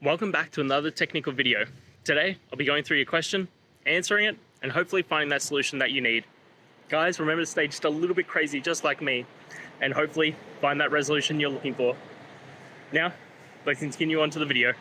Welcome back to another technical video. Today, I'll be going through your question, answering it, and hopefully finding that solution that you need. Guys, remember to stay just a little bit crazy, just like me, and hopefully find that resolution you're looking for. Now, let's continue on to the video.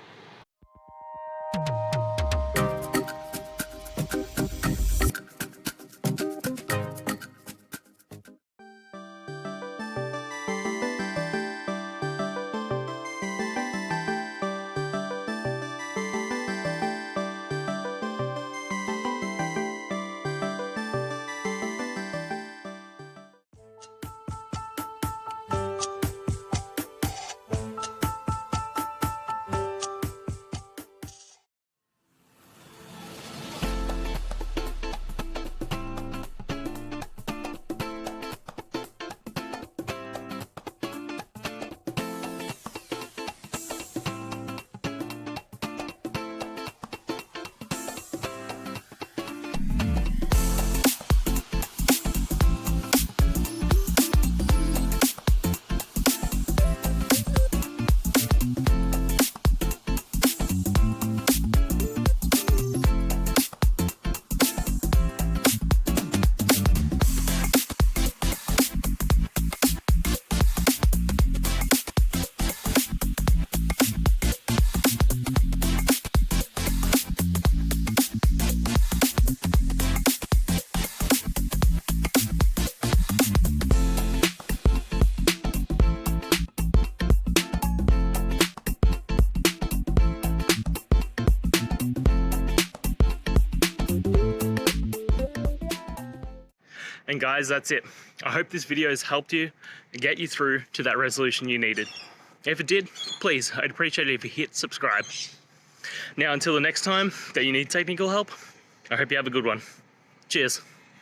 And guys, that's it. I hope this video has helped you and get you through to that resolution you needed. If it did, please, I'd appreciate it if you hit subscribe. Now, until the next time that you need technical help, I hope you have a good one. Cheers.